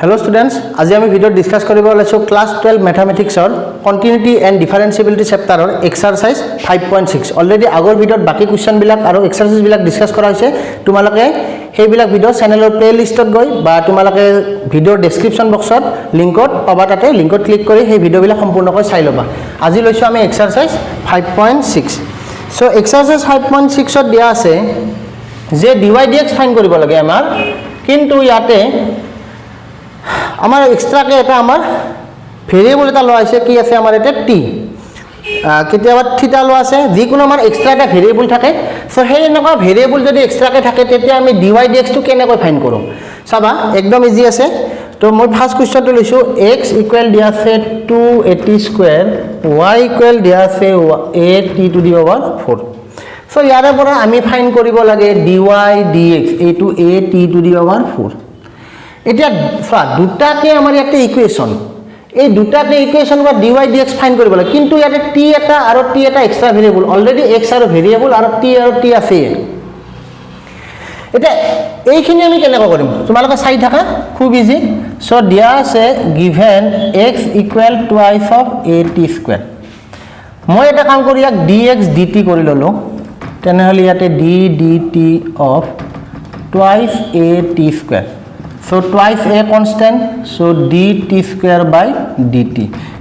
Hello students, আজি আমি video discuss কৰিব লৈছো ক্লাস 12 ম্যাথমেটিক্সৰ কন্টিনিউটি এন্ড ডিফাৰেন্সিবিলিটি চেপ্টাৰৰ এক্সাৰসাইজ 5.6 অলৰেডি আগৰ ভিডিঅত বাকি কোৱেশ্চন বিলাক আৰু এক্সাৰসাইজ বিলাক ডিসকাস কৰা হৈছে তোমালোকে হেইবিলাক ভিডিঅ চেনেলৰ প্লেলিষ্টত গৈ বা তোমালোকে ভিডিঅৰ ডেসক্ৰিপচন বক্সত লিংকত পাবা তাতে লিংকত ক্লিক কৰি সেই ভিডিঅ বিলাক সম্পূৰ্ণকৈ চাই লবা আজি লৈছো আমি এক্সাৰসাইজ 5.6 সো এক্সাৰসাইজ 5.6 ত দিয়া আছে যে dy dx ফাইন্ড কৰিব লাগে আমাৰ কিন্তু ইয়াতে আমার এক্সট্রা কে এটা আমার ভেরিয়েবল এটা লওয়া আছে কি আছে আমার এটা t কেতিয়াবা থিটা লওয়া আছে যি কোনো আমার এক্সট্রা এটা ভেরিয়েবল থাকে সো সেই এনেকা ভেরিয়েবল যদি এক্সট্রা কে থাকে তেতিয়া আমি dy dx টো কেনেকৈ ফাইন্ড করম চাবা একদম ইজি আছে তো মই ফার্স্ট কোশ্চেনটো লৈছো x ইকুয়াল দিয়া আছে 2at স্কয়ার y ইকুয়াল দিয়া আছে at two the power 4 so ইয়াৰে পৰা আমি ফাইন্ড কৰিব লাগে dy dx এইটো at টু দি পাৱাৰ 4 এটা ফা দুটাকে আমাৰ ইয়াতে ইকুয়েশন এই দুটাতে ইকুয়েশন বা dy dx ফাইন্ড কৰিব লাগে কিন্তু ইয়াতে t এটা আৰু t এটা এক্সট্ৰা ভেৰিয়েবল অলৰেডি x আৰু ভেৰিয়েবল আৰু t আছে এটা এইখিনি আমি কেনেকৈ কৰিম তোমালোকে চাই থাকা খুব ইজি সো দিয়া আছে given x equal twice of at square মই এটা কাম কৰি ইয়াক dx dt কৰি ললো তেনেহলে ইয়াতে d dt of twice at square So twice a constant, so dt square by dt.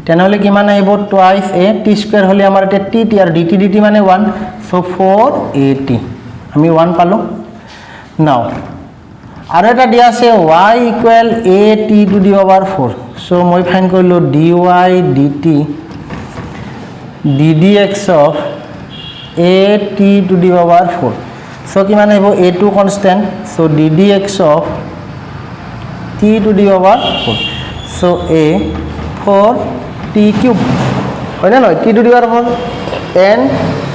তেনেহলে কিমান আহিব twice a t square হলে আমাৰ এটা t আর dt dt মানে 1 so 4at আমি 1 পালো নাও আৰু এটা দিয়া আছে y equal at to the power 4 so মই ফাইন্ড কৰিলো dy dt ddx of at to the power 4 so কিমান আহিব a2 constant so ddx of t to the power 4 so a 4 t cube হয় না নয় t to the power 4 n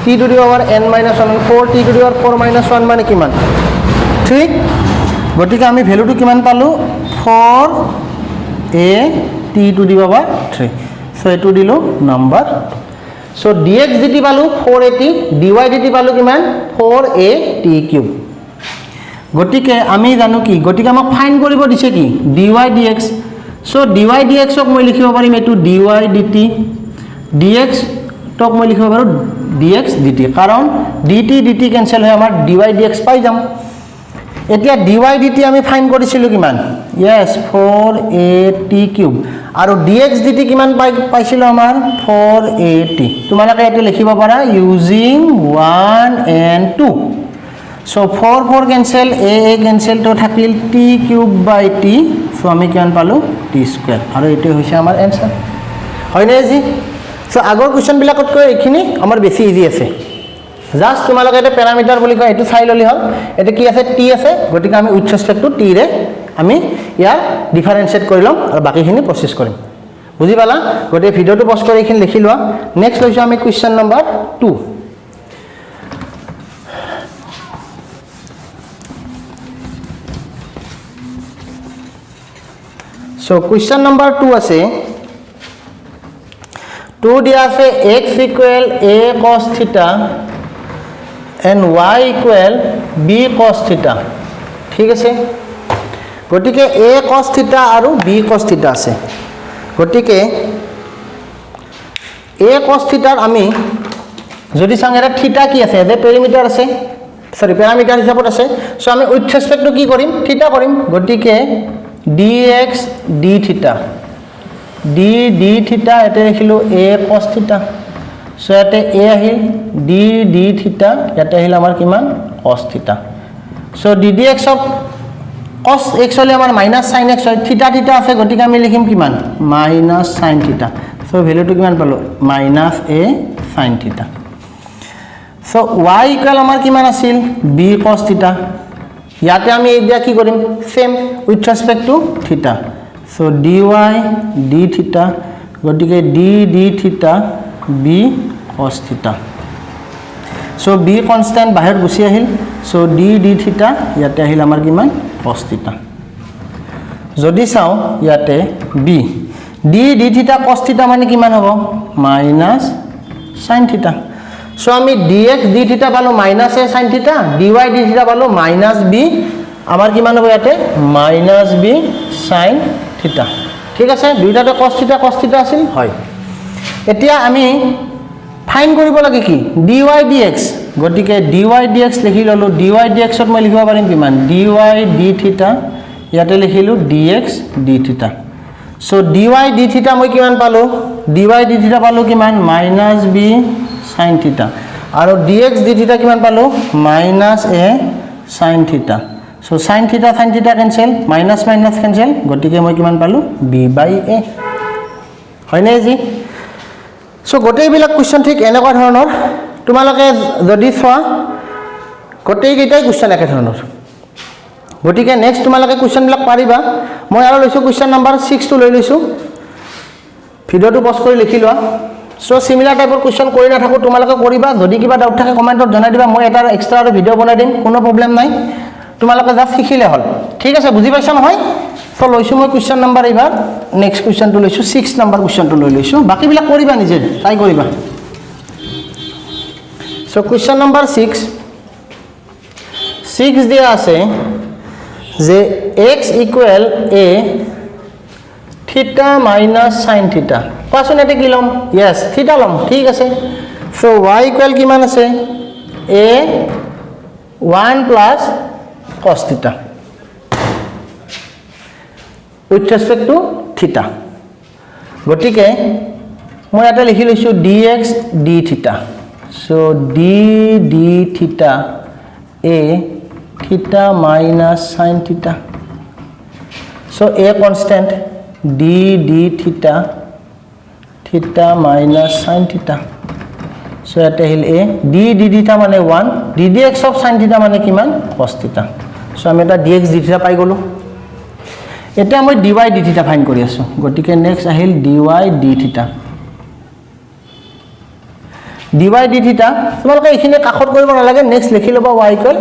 t to the power n minus 1 4 t to the power 4 minus 1 মানে কিমান ঠিক গতিকে আমি ভ্যালুটো কিমান পালো 4 a t to the power 3 so এটো দিলো নাম্বার so dx dt পালো 4at dy dt পালো কিমান 4a t cube গটিকে আমি জানো কি গটিকে আমাক ফাইন্ড কৰিব দিছে কি dy dx so dy dx ক মই লিখিব পাৰিম এটো dy dt dx টক মই লিখিব পাৰো dx dt কাৰণ dt dt ক্যান্সেল হয় আমাৰ dy dx পাই যাম এতিয়া dy dt আমি ফাইন্ড কৰিছিলো কিমান yes 4at কিউব আৰু dx dt কিমান পাইছিলো আমাৰ 4at তোমালোকে এটো লিখিব পাৰা using 1 and 2 so 4 cancel a cancel to থাকিল t cube by t so আমি কিমান পালো t square আৰু এটো হৈছে আমাৰ आंसर হয় না জি so আগৰ কোৱেশ্চন বিলাকত কৈ এখিনি আমাৰ বেছি ইজি আছে জাস্ট তোমালোকে এটা প্যাৰামিটাৰ বুলি কয় এটো চাই ললি হল এটা কি আছে t আছে গতিকে আমি উইথ ৰেসপেক্ট টু t ৰে আমি ইয়াৰ ডিফাৰেন্সিয়েট কৰি লম আৰু বাকিখিনি প্ৰসেস কৰিম বুজি পালা গতিকে ভিডিওটো পজ কৰি এখিনি লিখি লোৱা নেক্সট লৈছো আমি question number 2 So question number 2 আছে 2 দিয়া আছে x equal a cos theta and y equal b cos theta ঠিক আছে গটিকে a cos theta আৰু b cos theta আছে গটিকে a cos theta আমি যদি সংজ্ঞা থিটা কি আছে যে পেৰিমিটাৰ আছে সৰি প্যাৰামিটাৰ হিচাপত আছে সো আমি উইথ ৰেসপেক্ট টু কি কৰিম থিটা কৰিম গটিকে dx d theta d d theta এতে লিখিলো a cos theta সো এতে a আহিল d d theta এতে আহিল আমাৰ কিমান cos theta so ddx of cos x হলে আমাৰ মাইনাস sin x হয় theta theta আছে গতিকে আমি লিখিম কিমান মাইনাস sin theta সো ভ্যালুটো কিমান পালো minus a sin theta so y equal আমাৰ কিমান আছিল b cos theta ইয়াতে আমি এতিয়া কি কৰিম সেম উইথ ৰেসপেক্ট টু থিটা সো dy d থিটা গটিকে d d থিটা b cos থিটা সো b কনস্ট্যান্ট বাহিৰ গুছি আহিল সো d d থিটা ইয়াতে আহিল আমাৰ কিমান cos থিটা যদি চাও ইয়াতে b d d থিটা cos থিটা মানে কিমান হ'ব মাইনাস sin থিটা সো আমি dx d থিটা পালো মাইনাস a sin থিটা dy d থিটা পালো মাইনাস b আমার কি মান হবে ইয়াতে -b sin থিটা ঠিক আছে দুইটাতে cos থিটা আছিল হয় এতিয়া আমি ফাইন কৰিব লাগে কি dy dx গতিকে dy dx লিখি ললো dy dx ত মই লিখিব পাৰিম কিমান dy d থিটা ইয়াতে লিখিলো dx d থিটা সো dy d থিটা মই কিমান পালো dy d থিটা পালো কিমান -b sin থিটা আৰু dx d থিটা কিমান পালো -a sin থিটা সো sin থিটা কেনসেল মাইনাস কেনসেল গতিকে মই কিমান পালো b/a হয় নাই জি সো গোটেইবিলাক কোৱেশ্চন ঠিক এনেকুৱা ধৰণৰ তোমালোকে যদি চোৱা গোটেইকেইটাই কোৱেশ্চন একে ধৰণৰ গতিকে নেক্সট তোমালোকে কোৱেশ্চনবিলাক পাৰিবা মই আৰু লৈছো কোৱেশ্চন নাম্বাৰ 6 টো লৈ লৈছো ভিডিওটো পজ কৰি লিখি লোৱা সো সিমিলাৰ টাইপৰ কোৱেশ্চন কৰি না থাকো তোমালোকে কৰিবা যদি কিবা ডাউট থাকে কমেন্টত জনাই দিবা মই এটা এক্সট্ৰা আৰু ভিডিও বনাই দিম কোনো প্ৰবলেম নাই তোমালোকে জাস্ট শিকিলে হল ঠিক আছে বুজি পাইছা নহয় সো লৈছো মই কোৱেশ্চন নাম্বাৰ এবাৰ নেক্সট কোৱেশ্চনটো লৈছো 6 নাম্বাৰ কোৱেশ্চনটো লৈ লৈছো বাকিবিলাক কৰিবা নিজে ট্ৰাই কৰিবা সো কোৱেশ্চন নাম্বাৰ 6 দিয়া আছে যে x ইকুৱেল a থিটা মাইনাস sin থিটা কোৱাচোন এতে কি লম यस থিটা লম ঠিক আছে সো y ইকুৱেল কিমান আছে a 1 plus cos theta with respect to theta গটিকে মই এটা লিখি লৈছো dx d theta so d theta a theta minus sin theta so a constant d theta minus sin theta so এটা hill a d theta মানে 1 ddx of sin theta মানে কিমান cos theta so আমি এটা dx d theta পাই গলো এটা মই dy d theta ফাইন কৰি আছো গটিকে নেক্সট আহিল dy d theta dy d theta তোমালোকে এখানে কাখত কৰিব নালাগে নেক্সট লিখি লবা y ইকুৱেল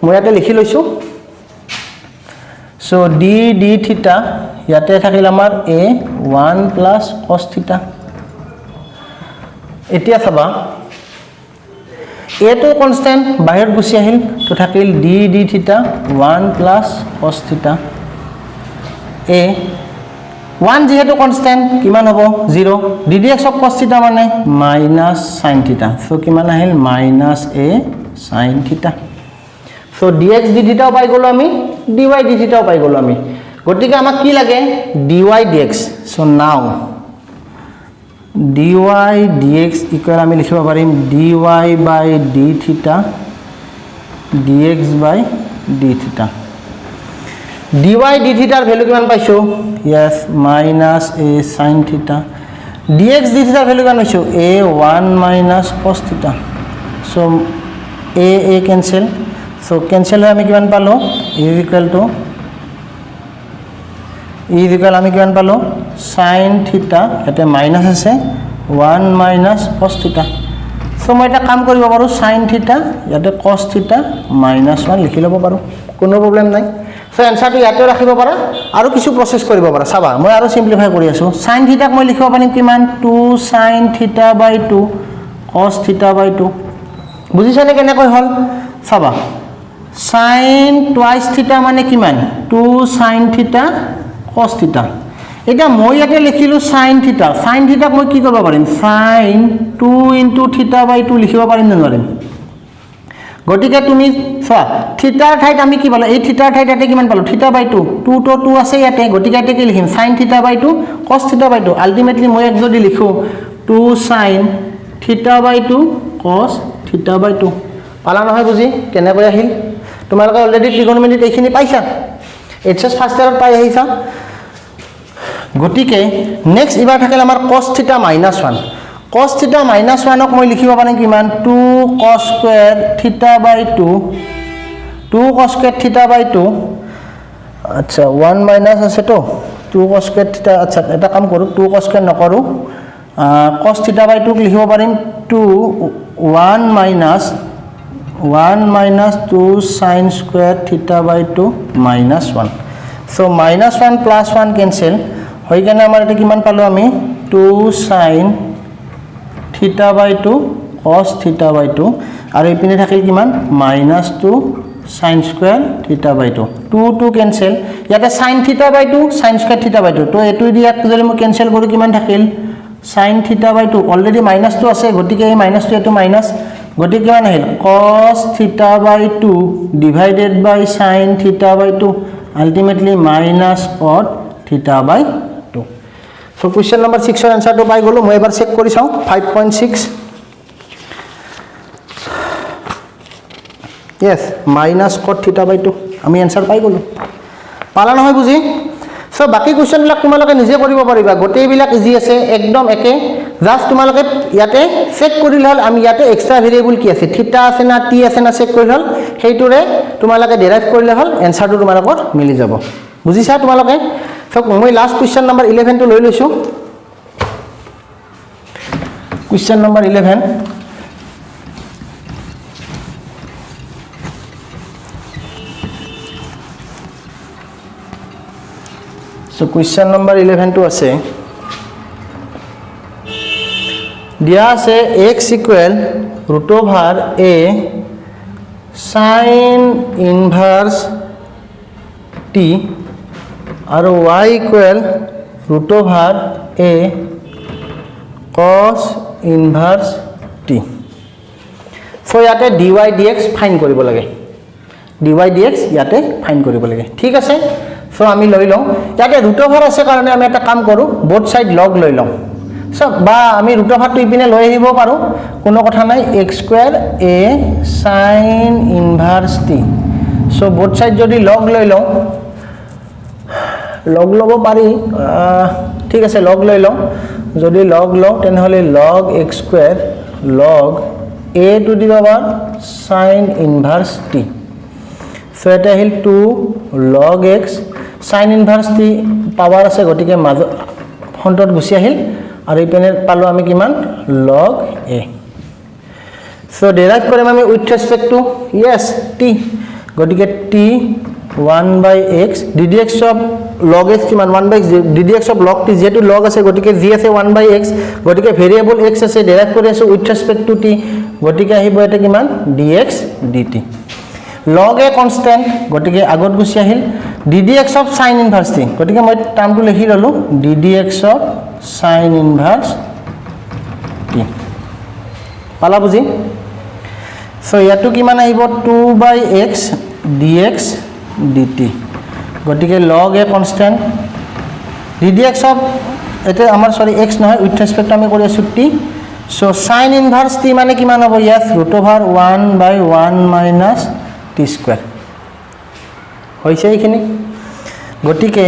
মই এটা লিখি লৈছো so d theta ইয়াতে থাকিল আমাৰ a 1 plus cos theta এতিয়া চাবা a to constant বাহিৰত গুছি আহিল তো থাকিল d theta 1 plus cos theta a 1 যেহেতু কনস্ট্যান্ট কিমান হ'ব 0 ddx of cos theta মানে minus sin theta so কিমান আহিল minus a sin theta so dx d theta পাই গলো আমি dy d theta পাই গলো আমি গটিকে আমাক কি লাগে dy dx so now dy dx equal আমি লিখিব পাৰিম dy by d theta dx by d theta dy d theta ৰ ভ্যালু কিমান পাইছো yes minus a sin theta dx d theta ৰ ভ্যালু কিমান পাইছো a 1 minus cos theta so a cancel so cancel হৈ আমি কিমান পালো is equal আমি কিমান পালো sin theta এতে মাইনাস আছে 1 minus cos theta so মই এটা কাম কৰিব পাৰো sin theta ইয়াতে cos theta -1 লিখি লব পাৰো কোনো প্ৰবলেম নাই সো আনসাৰটো ইয়াতে ৰাখিব পাৰা আৰু কিছু প্ৰসেস কৰিব পাৰা চাবা মই আৰু সিম্পলিফাই কৰি আছো sin theta মই লিখিব পাৰিম কিমান 2 sin theta by 2 cos theta by 2 বুজিছানে কেনেকৈ হল চাবা sin twice theta মানে কিমান 2 sin theta cos theta এটা মই ইয়াতে লিখিলো sin theta মই কি কৰিব পাৰিম sin 2 into theta by 2 লিখিব পাৰিম নে নোৱাৰিম গটিকে তুমি চোৱা থিটাৰ ঠাইত আমি কি পালো এই থিটাৰ ঠাইত এতে কিমান পালো থিটা বাই 2 2 তো 2 আছে ইয়াতে গটিকে এতে কি লিখিম sin থিটা বাই 2 cos থিটা বাই 2 আলটিমেটলি মই এক যদি লিখো 2 sin থিটা বাই 2 cos থিটা বাই 2 পালা নহয় বুজি কেনেকৈ আহিল তোমালোকে অলৰেডি ট্ৰিগোনোমেট্ৰি এইখিনি পাইছা এইচএস ফাৰ্স্ট ইয়াৰত পাই আহিছা গটিকে নেক্সট ইবাৰ থাকিল আমাৰ cos থিটা -1 cos theta -1 ক মই লিখিব পাৰিম কিমান 2 cos square theta by 2 2 cos square theta by 2 আচ্ছা 1 মাইনাস আছে তো 2 cos square theta আচ্ছা এটা কাম কৰো 2 cos square নকৰো cos theta by 2 লিখিব পাৰিম 2 1 minus 2 sin square theta by 2 -1 so -1 plus 1 cancel হৈ গেনা আমাৰ এটা কিমান পালো আমি 2 sin theta by 2 cos theta by 2 আৰু ইপিনে থাকিল কিমান -2 sin স্কয়ার থিটা বাই 2 2 2 ক্যান্সেল ইয়াতে sin থিটা বাই 2 sin স্কয়ার থিটা বাই 2 তো এটু দি ইয়াত যদি মই ক্যান্সেল কৰো কিমান থাকিল sin থিটা বাই 2 অলরেডি মাইনাস তো আছে গটিকে এই মাইনাস তো এটো মাইনাস গটিকে কিমান আহিল cos থিটা বাই 2 ডিভাইডেড বাই sin থিটা বাই 2 আলটিমেটলি মাইনাস cot থিটা বাই 2 সো কোশ্চেন নাম্বার 6 এর आंसर পাই গলো মই এবাৰ চেক কৰি চাও 5.6 yes minus cot theta by 2 আমি आंसर পাই গলো পালা নহয় বুজি সো বাকি কোশ্চেন বিলাক তোমালোকে নিজে কৰিব পাৰিবা গোটেই বিলাক ইজি আছে একদম একে জাস্ট তোমালোকে ইয়াতে চেক কৰিলে হল আমি ইয়াতে এক্সট্ৰা ভেৰিয়েবল কি আছে থিটা আছে না টি আছে না চেক কৰিলে হল হেইটোৰে তোমালোকে ডেৰাইভ কৰিলে হল आंसरটো তোমালোকৰ মিলি যাব বুজিছা তোমালোকে সো মই লাষ্ট কোশ্চেন নাম্বার 11 টো লৈ লৈছো question number 11 So question number 11 to আছে দিয়া আছে x equal root over a sin inverse t और y equal root over a cos inverse t so ইয়াতে dy dx ফাইন কৰিব লাগে dy dx ইয়াতে ফাইন কৰিব লাগে ঠিক আছে সো আমি লৈ লও ইয়াতে ৰুট ওভাৰ আছে কাৰণে আমি এটা কাম কৰো বোথ সাইড লগ লৈ লও সো বা আমি ৰুট ওভাৰটো ইপিনে লৈ আহিব পাৰো কোনো কথা নাই x square a sin inverse t so both side যদি লগ লৈ লও লগ লব পাৰি ঠিক আছে লগ লৈ লও যদি লগ লও তেনে হলে log x square log a to the power sin inverse t so এটা হিল 2 log x sin inverse t power আছে গটিকে মাজ ফ্ৰন্টত গুছি আহিল আৰু ইপেনে পালো আমি কিমান log a সো ডেৰাইভ কৰিম আমি with respect two yes t গটিকে t 1/x ddx of log x কিমান 1/x ddx of log t যেটো log আছে গটিকে g আছে 1/x গটিকে ভেৰিয়েবল x আছে ডেৰাইভ কৰি আছো উইথ ৰেসপেক্ট টু t গটিকে আহিব এটা কিমান dx dt log a constant গটিকে আগত গুছি আহিল ddx of sin inverse t গটিকে মই টার্মটো লিখি ললো ddx of sin inverse t পালা বুজি সো ইয়াটো কিমান আহিব 2/x dx dt গটিকে log a constant ddx of এটা আমাৰ সৰি x নহয় উইথ ৰেসপেক্ট আমি কৰি আছো t so sin inverse t মানে কিমান হ'ব ইয়াত √1/1 - t স্কয়ার হইছে এইখিনি গটিকে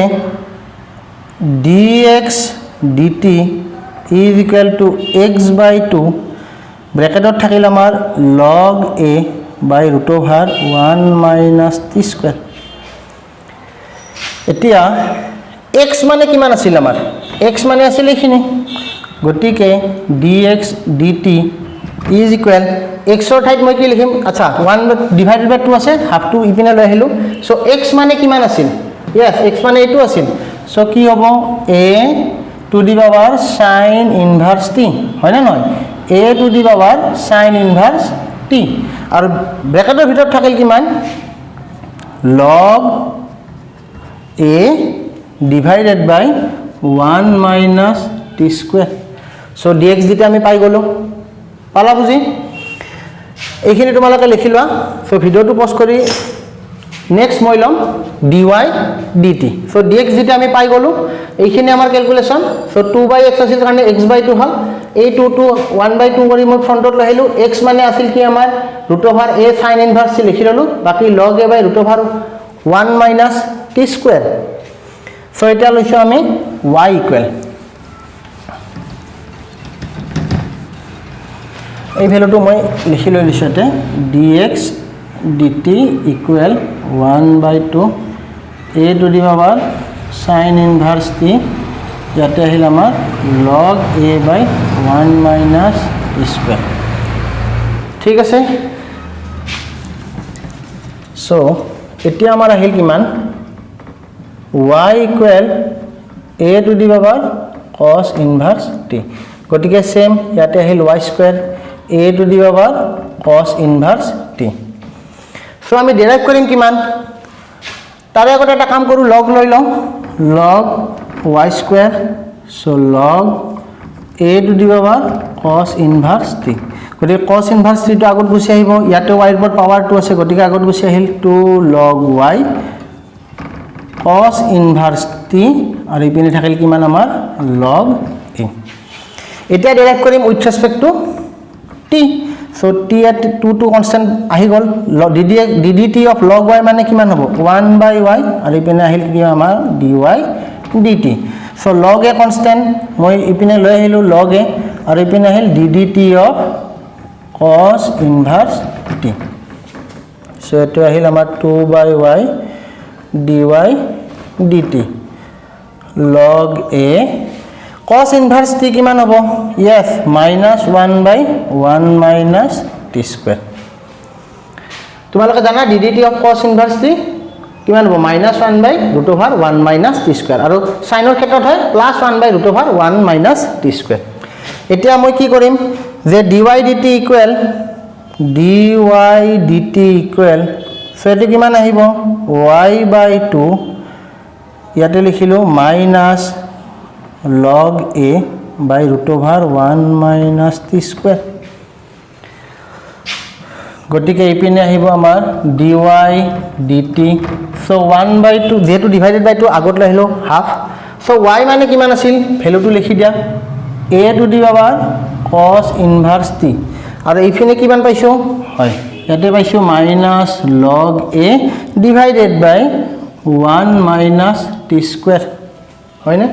dx dt is equal to x/2 ব্র্যাকেটত থাকিল আমাৰ log a by √1 - t square এতিয়া x মানে কিমান আছিল আমাৰ x মানে আছিল এইখিনি গটিকে dx dt is equal x or ঠাইত মই কি লিখিম আচ্ছা 1 divided by 2 আছে হাফ টু ইপিনে লৈ আহিলো সো x মানে কিমান আছিল yes x মানে এটো আছিল সো কি হ'ব a to the power sin ইনভাৰ্স t হয় না নহয় a to the power sin ইনভাৰ্স t আৰু ব্ৰ্যাকেটৰ ভিতৰত থাকিল কিমান log a divided by 1 - t square so dx dt আমি পাই গলো পালা বুজি এইখিনি তোমালোকে লিখি লোৱা সো ভিডিওটো পজ কৰি নেক্সট মই লম dy dt so dx dt আমি পাই গলো এইখিনি আমাৰ ক্যালকুলেশন সো 2/x আছিল কাৰণে x/2 হল এই 2 to 1/2 কৰি মই ফ্ৰন্টত লৈ আহিলো x মানে আছিল কি আমাৰ √a sin ইনভার্স লিখি ললো বাকি log a by √1 - t square so এটা লৈছো আমি y ইকুৱেল এই ভ্যালুটো মই লিখি লৈ লিছতে dx dt equal 1/2 a to the power sin ইনভাৰ্স t ইয়াতে আহিল আমাৰ log a by 1 - t square ঠিক আছে সো এতিয়া আমাৰ আহিল কিমান y equal a to the power cos ইনভাৰ্স t গটিকে সেম ইয়াতে আহিল y square a to the power cos ইনভাৰ্স t so আমি ডেৰাইভ কৰিম কিমান তাৰে আগতে এটা কাম কৰো লগ লৈ লওঁ log y square so log a to the power cos inverse t গতিকে cos inverse t টো আগত গুছি আহিব ইয়াতে y ৰ পাৱাৰ 2 আছে গতিকে আগত গুছি আহিল 2 log y cos inverse t আৰু ইপিনে থাকিল কিমান আমাৰ log a এতিয়া ডেৰাইভ কৰিম with respect to t so t at 2 to constant আহি গল dt of log y মানে কিমান হ'ব 1 by y আৰু ইপিনে আহিল কি আমাৰ dy dt so log a constant মই ইপিনে লৈ আহিলো log a আৰু ইপিনে আহিল dt of cos inverse t so এটো আহিল আমাৰ 2 by y dy dt log a cos inverse t কিমান হ'ব yes -1 by 1 minus t square তোমালোকে জানা dt of cos inverse t কিমান হ'ব -1 by √1 minus t square আৰু সাইনৰ ক্ষেত্ৰত হয় +1 by √1 minus t square এতিয়া মই কি কৰিম যে dy dt ইকুৱেল সো এটো কিমান আহিব y by 2 ইয়াতে লিখিলো minus log a by √1 minus t square গটিকে ইপিনে আহিব আমাৰ dy dt so 1 by 2 যেটো ডিভাইডেড বাই 2 আগত লহিলো হাফ so y মানে কিমান আছিল ভ্যালুটো লিখি দিয়া a to the power cos inverse t আৰু ইপিনে কিমান পাইছো হয় ইয়াতে পাইছো minus log a divided by 1 minus t square হয় না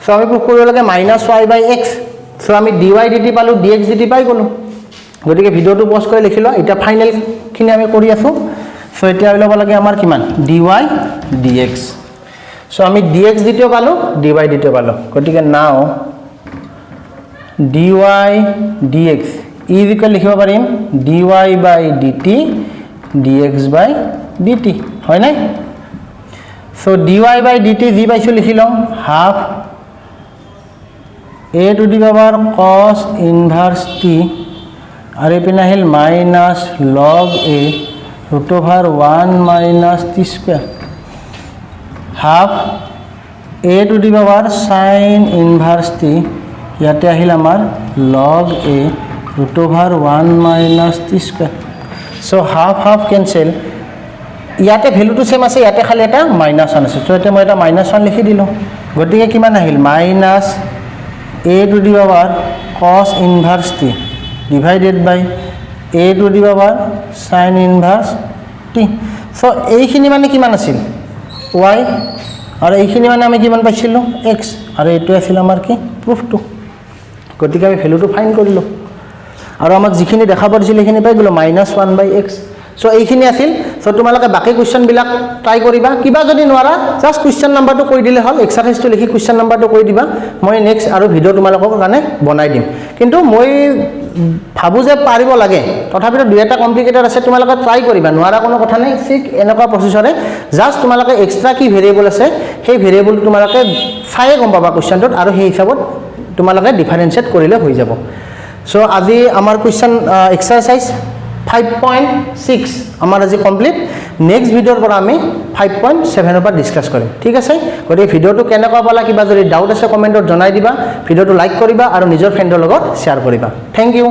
so আমি প্রুফ কৰিব লাগে -y by x so আমি dy dt পালো dx dt পাই গলো গটিকে ভিডিওটো পজ কৰি লিখিলো এটা ফাইনাল খিনি আমি কৰি আছো so এতিয়া লব লাগে আমাৰ কিমান dy dx so আমি dx dt পালো dy dt পালো গটিকে নাও dy dx ইকুয়াল লিখিব পাৰিম dy by dt dx by dt হয় নাই so dy by dt যি পাইছো লিখিলো half a to the power cos inverse t আৰু ইপিনে আহিল minus log a √1 minus t square half a to the power sin inverse t ইয়াতে আহিল আমাৰ log a √1 minus t square so half half cancel ইয়াতে ভ্যালুটো same আছে ইয়াতে খালি এটা -1 আছে সো এটা মই এটা -1 লিখি দিলো গটিকে কিমান আহিল minus a to the power cos inverse t divided by a to the power sin inverse t so এইখিনি মানে কিমান আছিল y আৰু এইখিনি মানে আমি কিমান পাইছিলো x আৰু এটো আছিল আমাৰ কি প্ৰুফটো গতিকে আমি ভ্যালুটো ফাইন্ড কৰিলো আৰু আমাক যিখিনি দেখা পৰিছিল এইখিনি পাই গলো -1 by x so এইখিনি আছিল so তোমালোকে বাকি কোৱেশ্চন বিলাক ট্ৰাই কৰিবা কিবা যদি নোৱাৰা জাস্ট কোৱেশ্চন নাম্বাৰটো কৈ দিলে হল এক্সাৰসাইজটো লিখি কোৱেশ্চন নাম্বাৰটো কৈ দিবা মই নেক্সট আৰু ভিডিও তোমালোকৰ কাৰণে বনাই দিম কিন্তু মই ভাবু যে পাৰিব লাগে তথাপিতো দুই এটা কমপ্লিকেটেড আছে তোমালোকে ট্ৰাই কৰিবা নোৱাৰা কোনো কথা নাই ঠিক এনেকুৱা প্ৰসেসৰে জাস্ট তোমালোকে এক্সট্ৰা কি ভেৰিয়েবল আছে সেই ভেৰিয়েবল তোমালোকে চাই গম পাবা কোৱেশ্চনটোত আৰু সেই হিচাপত তোমালোকে ডিফাৰেন্সিয়েট কৰিলে হৈ যাব সো আজি আমাৰ কোৱেশ্চন এক্সাৰসাইজ 5.6 আমাৰ আজি কমপ্লিট নেক্সট ভিডিওৰ পৰা আমি 5.7 ৰ পৰা ডিসকাস কৰিম ঠিক আছে গতিকে ভিডিওটো কেনেকুৱা পালা কিবা যদি ডাউট আছে কমেন্টত জনাই দিবা ভিডিওটো লাইক কৰিবা আৰু নিজৰ ফ্ৰেণ্ডৰ লগত শেয়াৰ কৰিবা থ্যাংক ইউ